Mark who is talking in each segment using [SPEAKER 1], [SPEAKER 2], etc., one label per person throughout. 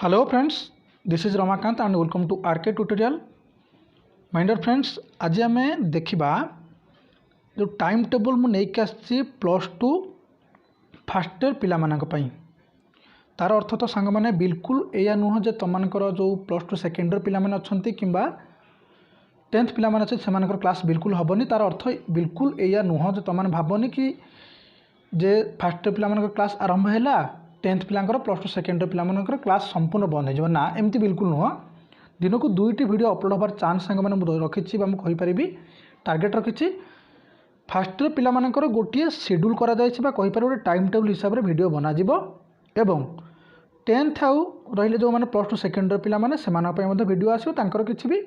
[SPEAKER 1] Hello friends, this is Ramakant and welcome to RK tutorial. My dear friends, आज आम देखा जो time table मुझे प्लस टू फास्ट इयर पाई तार अर्थ तो सांग मैंने बिल्कुल या नुह जे तुमर जो प्लस टू सेकेंड इयर पिला अच्छा कि टेन्थ पिला अच्छे से क्लास बिल्कुल हेनी तार अर्थ बिल्कुल या नुह जो तुम भावनी कि जे फास्ट इयर पिला क्लास आरंभ है टेन्थ पिलांकर प्लस टू सेकेंड इयर पिलांकर क्लास संपूर्ण बंद हो ना एमती बिल्कुल नुह दिन को दुईटी वीडियो अपलोड होबार चान्स सांग मैंने रखी कहीपरि टार्गेट रखी फास्ट इयर पिलांकर गोटे शेड्यूल करें गोटे टाइम टेबल हिसाब से वीडियो बनाजिब एवं टेन्थ आउ रही जो मैंने प्लस टू सेकेंड इयर पिलाने से वीडियो आसो किसी भी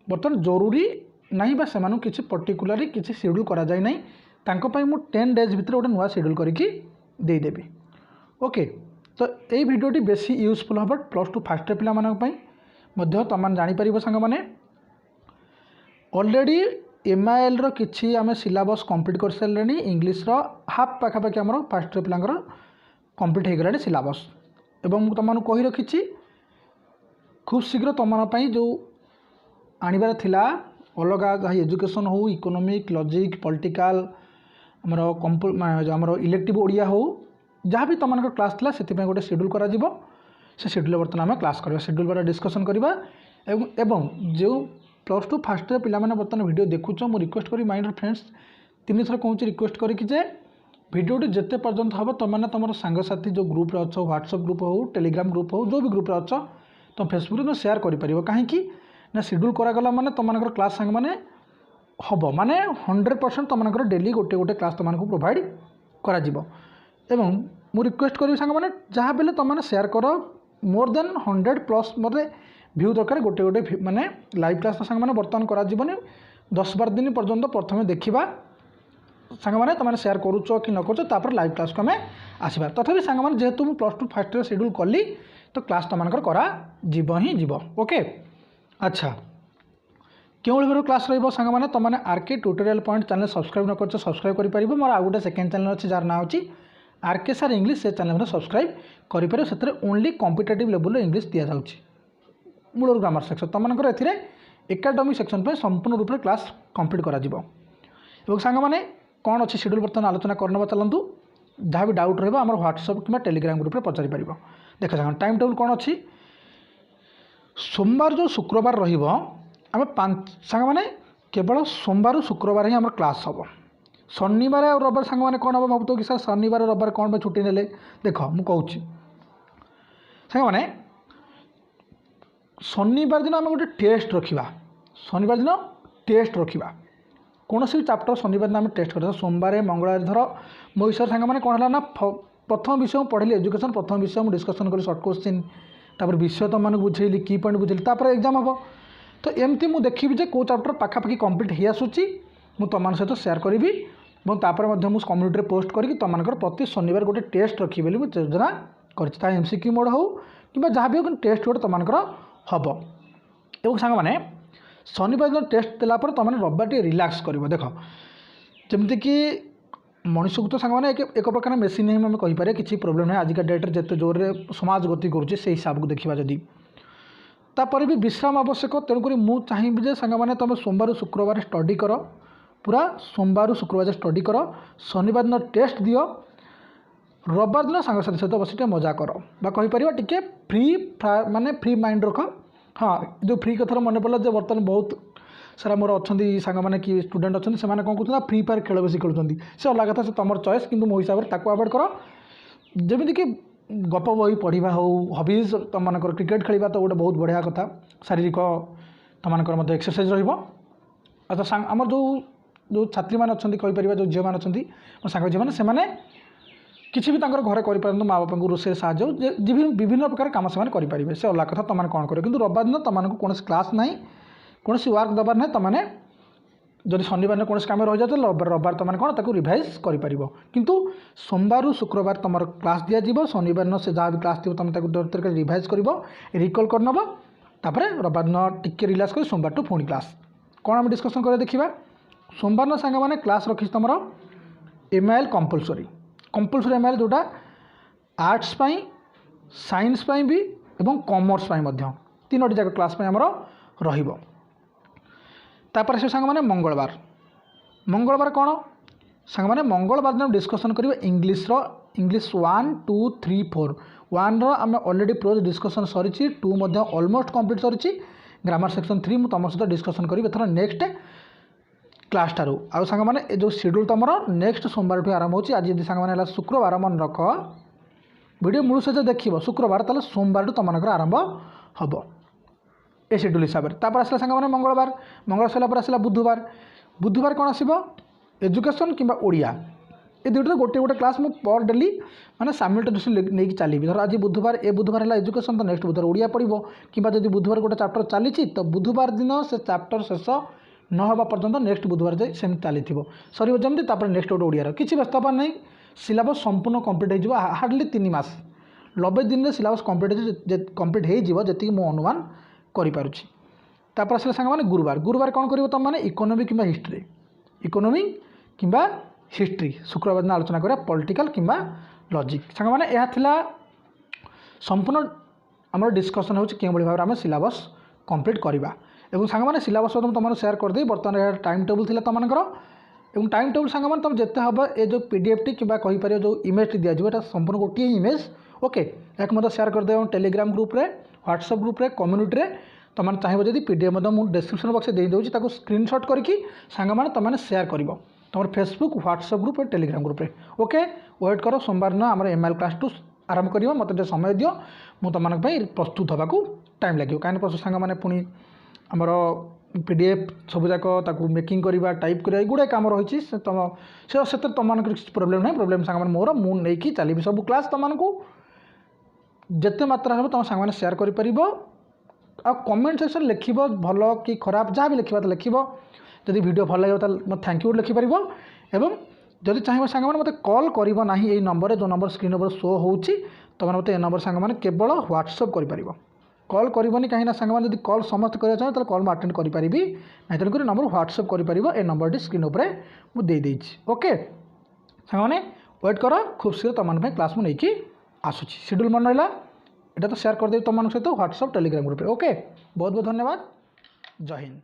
[SPEAKER 1] बर्तमान जरूरी ना से किसी पर्टिकुलारी किसी शेड्यूल कराई ना मुझे 10 डेज भितर गोटे नुआ शेड्यूल करके देदेवी ओके। तो यही वीडियोटी बेसी यूजफुल हम प्लस टू फास्ट इयर पिला तुम जापर सांग मैंने ऑलरेडी एमआईएल रि आम सिलेबस कंप्लीट कर सारे इंग्लीश हाफ पाखापाखि आम फास्ट इयर पिलांकर कंप्लीट हो गला सिलेबस एवं तुमको कही रखी खूब शीघ्र तुम जो आनबार थिला अलग जहाँ एजुकेशन हो इकोनॉमिक लॉजिक पॉलिटिकल आमर इलेक्टिव ओडिया हो जहाँ भी तुम क्लास थी से गोटे शेड्यूल करा से शेड्यूल बर्तमान आम क्लास करवा शेड्यूल बारे डिस्कसन करवा एवं जो प्लस टू फास्ट इयर पिला बर्तमान वीडियो देखुच मु रिक्वेस्ट करी माइंड फ्रेंड्स 3 थर कहूँ रिक्वेस्ट करी भिडियोटी जिते पर्यंत हम तुमने तुम सांगसाथी जो ग्रुप रे अच्छो व्हाट्सएप ग्रुप हो टेलीग्राम ग्रुप हो जो भी ग्रुप रे अच्छो तुम फेसबुक में शेयर कर कहीं ना शेड्यूल करागला माने तुम क्लास सांग मैंने हम माने 100% तुम डेली गोटे गोटे क्लास तुमको प्रोवाइड करा एवं मु रिक्वेस्ट करी सांग मैंने जहाँ बेले तुमने शेयर कर मोर देन 100+ मत व्यू दरकार गोटे गोटे माने लाइव क्लास सांग मैंने बर्तमान करा 10-12 दिन पर्यंत प्रथम देखा सांग मैंने तुमने शेयर करुच कि न कर लाइव क्लास को आम आसवा तथापि सांग मैंने जेहेतु मुझे plus two fast year schedule कली तो क्लास तुमको करा ही जीव ओके। अच्छा क्यों भाव क्लास रंग मैंने तुमने RK tutorial point channel subscribe न कर सब्सक्राइब कर मोर आउ गोटे सेकेंड चैनल अच्छी जार ना अच्छी आरके सार इंग्लिश से चैनल में सब्सक्राइब कर ओनली कॉम्पिटेटिव लेवल इंग्लिश दि जाऊँगी मूल ग्रामर सेक्शन तुमको एकाडेमिक सेक्शन पर संपूर्ण रूप से क्लास कंप्लीट कर सांग मैंने कौन अच्छी शेड्यूल बर्तमान आलोचना करना चलतु जहाँ भी डाउट रहा आम व्हाट्सएप कि टेलीग्राम ग्रुप में पचारि पार देख सांग टाइम टेबल कौन अच्छी सोमवार जो शुक्रवार रम सांग मैंने केवल सोमवार शुक्रवार ही आम क्लास हम शनिवार और रविवार सांग मैंने कौन हम भावुँ कि सर शनिवार रविवार कौन पे छुट्टी ने देख मुझे सांग मैंने शनिवार दिन आम गोटे टेस्ट रखा शनिवार दिन टेस्ट रखा कौन सी चैप्टर शनिवार दिन आम टेस्ट कर सोमवार मंगलवार धर मो हिसाब सांग मैंने कौन है ना प्रथम विषय पढ़ी एजुकेशन प्रथम विषय मुझे डिस्कसन करी सर्ट क्वेश्चन तापर विषय तुमको बुझेली की पॉइंट बुझेली तापर एग्जाम हम तो एमती मुझे देखी कौ चैप्टर पाखापाखि कंप्लीट हो आसूची मुझे तुम सहित शेयर करी और कम्युनिटी पोस्ट करके तुमको प्रति शनिवार गोटे टेस्ट रखी बोली मुझे योजना कर एमसीक्यू मोड हो कि जहाँ भी हो टेस्ट गोटे तुमको हम और सांग मैंने शनिवार दिन टेस्ट देलापर तुमने रविवार टे रिलैक्स कर देख जमती कि मनुष्य को तो सांग मैंने एक प्रकार मेसीन ही आम कहीपर किसी प्रोब्लेम ना आजिका डेट्रे जिते जोर समाज गति करुचे से हिसाब को देखा जदि तापर भी विश्राम आवश्यक तेणुक मुझे चाहिए सांग मैंने तुम सोमवार शुक्रवार स्टडी कर पूरा सोमवार शुक्रवार स्टडी कर शनिवार दिन टेस्ट दियो रविवार दिन सांग साथी सहित बस मजा कर कहीपर टे फ्री माने फ्री माइंड रख हाँ जो फ्री कथर मन पड़ा जो बर्तमान बहुत सारा मोर अच्छा सांग मैंने कि स्टूडेंट अच्छा से कौन कहते फ्री फायर खेल बेसी खेलुँच से अलग कथा से तुम चॉइस कि मो हिसाब से अवॉइड कर जमीक गप बही पढ़ा हो हॉबीज तुम क्रिकेट खेलवा तो गोटे बहुत बढ़िया कथा शारीरिक तुम एक्सरसाइज रहा आम जो छात्री मैंने अच्छा कहीपर जो झील मैंने अच्छा मो सांग झील मैंने किसी भी घरे कर माँ बापा को रोषे साहय विभिन्न प्रकार कम से करेंगे से अलग कथा तुमने कौन कर कि रविवार दिन तुमको कौन क्लास ना कौन वर्क दबार ना तुमने जब शनिवार कौन कम रही जाए रविवार तुमने कौन ताको रिवाइज कर किंतु सोमवार शुक्रवार तुम क्लास दिज्व शनिवार से जहाँ भी क्लास थी तुम रिवाइज कर रिकल कर नब तापर रविवार दिन टिके रिलैक्स कर सोमवार टू पुणी क्लास कौन आम डिस्कसन कर देखा सोमवार सांग मैंने क्लास रखी तुम एमआईएल कंपलसरी एमआईएल जोटा आर्ट्स साइंस भी एवं कॉमर्स तीनोटी जाक क्लास आमर रपर से सांग मंगलवार मंगलवार कौन सांग मैंने मंगलवार दिन डिस्कसन करेंगे इंग्लीश 1 2 3 4 1 आम अलरेडी प्रोज डिस्कसन सरी 2 ऑलमोस्ट कंप्लीट सरी ग्रामर सेक्शन 3 मुझे तुम सहित डिस्कसन करी एथर नेक्स्ट क्लास ठारू आउ सांग मैंने जो शेड्यूल तुम नेक्स्ट सोमवार ठू आरंभ होची आज सांग मैंने शुक्रवार मन रख वीडियो मूल सहित देख शुक्रवार ताले सोमवार तुम आरंभ हम ए शेड्यूल हिसाब से तापर आसला सांग मैंने मंगलवार मंगल सरला आसला बुधवार बुधवार कौन आसो एजुकेशन कि ओडिया ये दुईटा गोटे गोटे क्लास मु पर डेली माने साइमल्टेनियसली नहीं चली धर आज बुधवार ए बुधवार है एजुकेशन तो नेक्स्ट बुधवार ओडिया पड़ो कि जब बुधवार गोटे चैप्टर चली तो बुधवार दिन से चैप्टर शेष न होगा पर्यंत नेक्स्ट बुधवार जाए सेम चली सर जमी नेक्स्ट गोटे ओडिया किसी व्यस्त हबार नहीं सिलेबस संपूर्ण कंप्लीट हो हार्डली 3 मास 90 दिन में सिलेबस कंप्लीट हो जी मु अनुमान करें आसला सांग मैंने गुरुवार गुरुवार कौन कर तुम मैंने इकोनॉमी कि हिस्ट्री इकोनॉमी कि हिस्ट्री शुक्रवार दिन आलोचना करा पॉलिटिकल कि लॉजिक सांग मैंने यह संपूर्ण आम डिस्कसन हो भाव आम सिलेबस कंप्लीट करवा एवं सांग मैंने सिलेबस तुम शेयर करदे बर्तमान यह टाइम टेबुल थी तुम टाइम टेबुल सांग मैंने तुम जिते हम ये जो पीडीएफ टी कि कहीपर जो इमेज टी दिज्व यहाँ संपूर्ण गोटे इमेज ओके एक शेयर करदे टेलीग्राम ग्रुप रे व्हाट्सएप ग्रुप रे कम्युनिटी रे तुम चाहिए जब पीडीएफ मुझे डिस्क्रिप्शन बॉक्स दे दूँगी ताको स्क्रीनशॉट करके सांग मैंने तुमने शेयर कर तुम फेसबुक व्हाट्सएप ग्रुप और टेलीग्राम ग्रुप रे ओके वेट कर सोमवार दिन आम एमआईएल क्लास 2 आरंभ कर मत समय दियो मु तुम प्रस्तुत होगा टाइम लगे कहीं सांग मैंने पुणी आमर पीडीएफ सबूक मेकिंग करवा टाइप करवा गुड़ाए कम रही तुम से तुम किसी प्रोब्लेम ना प्रोब्लेम सांग मोर मुझे चली सब क्लास तुमको जिते मात्रा तुम सांग मैंने शेयर कर कमेंट सेक्शन लिख भल कि खराब जहाँ भी लिखा तो लिख जदि वीडियो भल लगे तो थैंक यू लिखिपर एवं जदि चाहिए सांग मैंने मतलब कॉल करना ये नंबर जो नंबर स्क्रीन नंबर शो होती तुम मतलब ये नंबर सांग मैंने केवल व्हाट्सएप कर कॉल करनी कहीं सांग मैंने जब कॉल समस्त करा चाहिए तो कॉल अटेंड करी ना तेणुक नंबर व्हाट्सएप कर नंबर स्क्रीन उपर मुझे ओके सांग मैंने वेट कर खूब शीघ्र तुम क्लास मुझे आसूँ शेड्यूल मन रहा यहाँ तो शेयर करदे तुम सहित व्हाट्सएप टेलीग्राम ग्रुप ओके बहुत बहुत धन्यवाद जय हिंद।